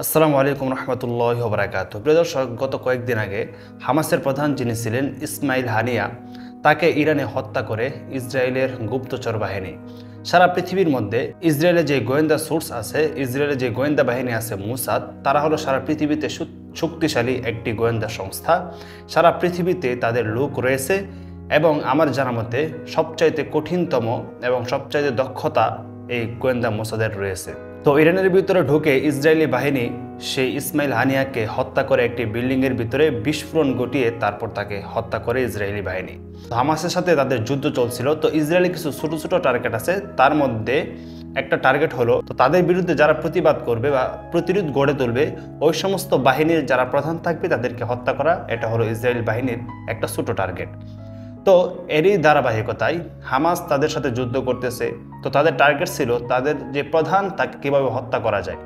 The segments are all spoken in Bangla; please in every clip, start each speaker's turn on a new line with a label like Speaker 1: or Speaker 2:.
Speaker 1: আসসালামু আলাইকুম রহমতুল্লাহি ওয়া বারাকাতুহু। প্রিয় দর্শক, গত কয়েকদিন আগে হামাসের প্রধান যিনি ছিলেন ইসমাইল হানিয়া, তাকে ইরানে হত্যা করে ইসরায়েলের গুপ্তচর বাহিনী। সারা পৃথিবীর মধ্যে ইসরায়েলের যে গোয়েন্দা সোর্স আছে, ইসরায়েলের যে গোয়েন্দা বাহিনী আছে মোসাদ, তারা হলো সারা পৃথিবীতে শক্তিশালী একটি গোয়েন্দা সংস্থা। সারা পৃথিবীতে তাদের লোক রয়েছে এবং আমার জানা মতে সবচাইতে কঠিনতম এবং সবচাইতে দক্ষতা এই গোয়েন্দা মোসাদের রয়েছে। তো ইরানের ভিতরে ঢুকে ইসরায়েলি বাহিনী সেই ইসমাইল হানিয়াকে হত্যা করে একটি বিল্ডিংয়ের ভিতরে বিস্ফোরণ ঘটিয়ে তারপর তাকে হত্যা করে ইসরায়েলি বাহিনী। হামাসের সাথে তাদের যুদ্ধ চলছিল। তো ইসরায়েলি কিছু ছোট ছোট টার্গেট আছে, তার মধ্যে একটা টার্গেট হলো তো তাদের বিরুদ্ধে যারা প্রতিবাদ করবে বা প্রতিরোধ গড়ে তুলবে, ওই সমস্ত বাহিনীর যারা প্রধান থাকবে তাদেরকে হত্যা করা। এটা হলো ইসরায়েল বাহিনীর একটা ছোট টার্গেট। তো এরই ধারাবাহিকতায় হামাস তাদের সাথে যুদ্ধ করতেছে। তো তাদের টার্গেট ছিল তাদের যে প্রধান তাকে কিভাবে হত্যা করা যায়।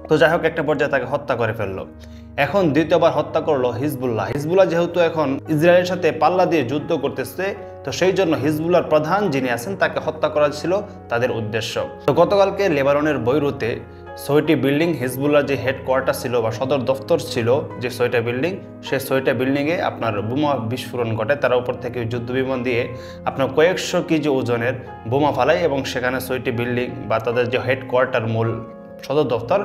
Speaker 1: তো যাই হোক, একটা পর্যায়ে তাকে হত্যা করে ফেললো। এখন দ্বিতীয়বার হত্যা করলো হিজবুল্লাহ। হিজবুল্লাহ যেহেতু এখন ইসরায়েলের সাথে পাল্লা দিয়ে যুদ্ধ করতেছে, তো সেই জন্য হিজবুল্লাহর প্রধান যিনি আছেন তাকে হত্যা করা ছিল তাদের উদ্দেশ্য। তো গতকালকে লেবাননের বৈরুতে 6টি বিল্ডিং, হিজবুল্লাহ যে হেডকোয়ার্টার ছিল বা সদর দফতর ছিল যে 6টা বিল্ডিং, সেই 6টা বিল্ডিংয়ে আপনার বোমা বিস্ফোরণ ঘটে। তারা উপর থেকে যুদ্ধ বিমান দিয়ে আপনার কয়েকশো কেজি ওজনের বোমা ফালায় এবং সেখানে 6টি বিল্ডিং বা তাদের যে হেডকোয়ার্টার মূল সদর দফতর,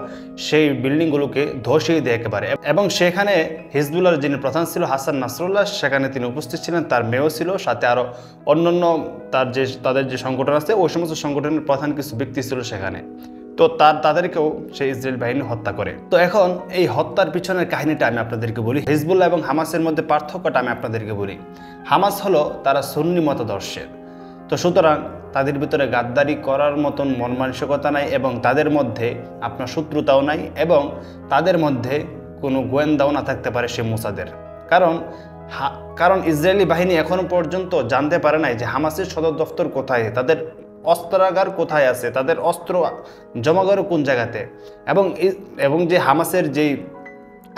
Speaker 1: সেই বিল্ডিংগুলোকে ধসিয়ে দেয় একেবারে। এবং সেখানে হিজবুল্লাহর যিনি প্রধান ছিল হাসান নাসরুল্লাহ, সেখানে তিনি উপস্থিত ছিলেন, তার মেয়েও ছিল, সাথে আরও অন্যান্য তাদের যে সংগঠন আছে ওই সমস্ত সংগঠনের প্রধান কিছু ব্যক্তি ছিল সেখানে। তো তাদেরকেও সেই ইসরায়েল বাহিনী হত্যা করে। তো এখন এই হত্যার পিছনের কাহিনীটা আমি আপনাদেরকে বলি। হিজবুল্লাহ এবং হামাসের মধ্যে পার্থক্যটা আমি আপনাদেরকে বলি। হামাস হলো তারা সুন্নি মতাদর্শের, তো সুতরাং তাদের ভিতরে গাদ্দারি করার মতন মন মানসিকতা নাই এবং তাদের মধ্যে আপনার শত্রুতাও নাই এবং তাদের মধ্যে কোনো গোয়েন্দাও না থাকতে পারে সে মোসাদের। কারণ ইসরায়েলি বাহিনী এখনো পর্যন্ত জানতে পারে নাই যে হামাসের সদর দফতর কোথায়, তাদের অস্ত্রাগার কোথায় আছে, তাদের অস্ত্র জমাগার কোন জায়গাতে, এবং যে হামাসের যেই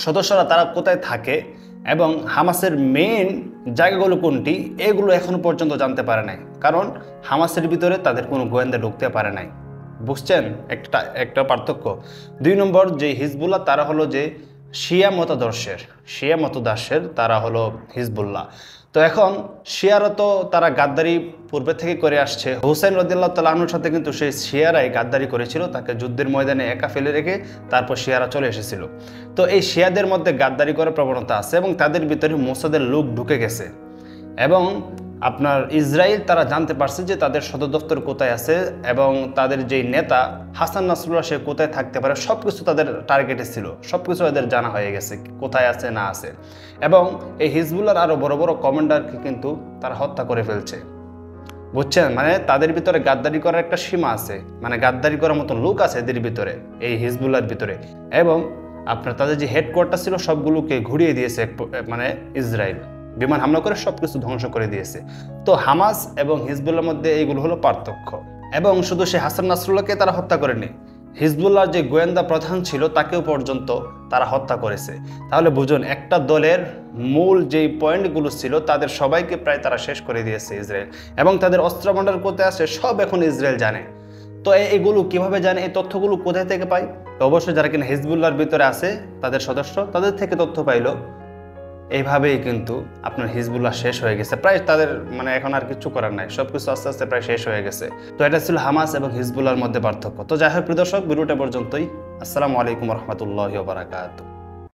Speaker 1: সদস্যরা তারা কোথায় থাকে এবং হামাসের মেইন জায়গাগুলো কোনটি, এগুলো এখনো পর্যন্ত জানতে পারে নাই। কারণ হামাসের ভিতরে তাদের কোনো গোয়েন্দা ঢুকতে পারে নাই। বুঝছেন একটা পার্থক্য। 2 নম্বর, যে হিজবুল্লাহ তারা হলো যে শিয়া মতদর্শের তারা হলো হিজবুল্লাহ। তো এখন শিয়ারা তো তারা গাদ্দারি পূর্বে থেকে করে আসছে। হুসাইন রাদিয়াল্লাহু তাআলা আনহুর সাথে কিন্তু সেই শিয়ারাই গাদ্দারি করেছিল, তাকে যুদ্ধের ময়দানে একা ফেলে রেখে তারপর শিয়ারা চলে এসেছিল। তো এই শিয়াদের মধ্যে গাদ্দারি করার প্রবণতা আছে এবং তাদের ভিতরে মোসাদের লোক ঢুকে গেছে এবং আপনার ইসরায়েল তারা জানতে পারছে যে তাদের সদর দফতর কোথায় আছে এবং তাদের যেই নেতা হাসান নাসরুল্লাহ সে কোথায় থাকতে পারে, সব কিছু তাদের টার্গেটে ছিল, সব কিছু এদের জানা হয়ে গেছে কোথায় আছে না আছে। এবং এই হিজবুল্লাহর আরও বড় বড় কমান্ডারকে কিন্তু তারা হত্যা করে ফেলছে। বুঝছেন, মানে তাদের ভিতরে গাদ্দারি করার একটা সীমা আছে, মানে গাদ্দারি করার মতো লোক আছে এদের ভিতরে, এই হিজবুল্লাহর ভিতরে। এবং আপনার তাদের যে হেডকোয়ার্টার ছিল সবগুলোকে ঘুরিয়ে দিয়েছে মানে ইসরায়েল, বিমান হামলা করে সবকিছু ধ্বংস করে দিয়েছে। তো হামাস এবং হিজবুল্লাহর মধ্যে এইগুলো হলো পার্থক্য। এবং শুধু সে হাসান নাসরুল্লাহকে তারা হত্যা করেনি, হিজবুল্লাহর যে গোয়েন্দা প্রধান ছিল তাকেও পর্যন্ত তারা হত্যা করেছে। তাহলে বুঝুন, একটা দলের মূল যেই পয়েন্টগুলো ছিল তাদের সবাইকে প্রায় তারা শেষ করে দিয়েছে ইসরায়েল। এবং তাদের অস্ত্রভান্ডার কোথায় আছে সব এখন ইসরায়েল জানে। তো এগুলো কিভাবে জানে, এই তথ্যগুলো কোথায় থেকে পায়? অবশ্যই যারা কিনা হিজবুল্লাহর ভিতরে আছে তাদের সদস্য, তাদের থেকে তথ্য পাইলো। এইভাবেই কিন্তু আপনার হিজবুল্লাহ শেষ হয়ে গেছে প্রায়, তাদের মানে এখন আর কিছু করার নাই, সবকিছু আস্তে আস্তে প্রায় শেষ হয়ে গেছে। তো এটা ছিল হামাস এবং হিজবুল্লাহর মধ্যে পার্থক্য। তো যাই হোক প্রিয় দর্শক, ভিডিওটা পর্যন্তই। আসসালামু আলাইকুম রহমতুল্লাহি ওয়া বারাকাতুহু।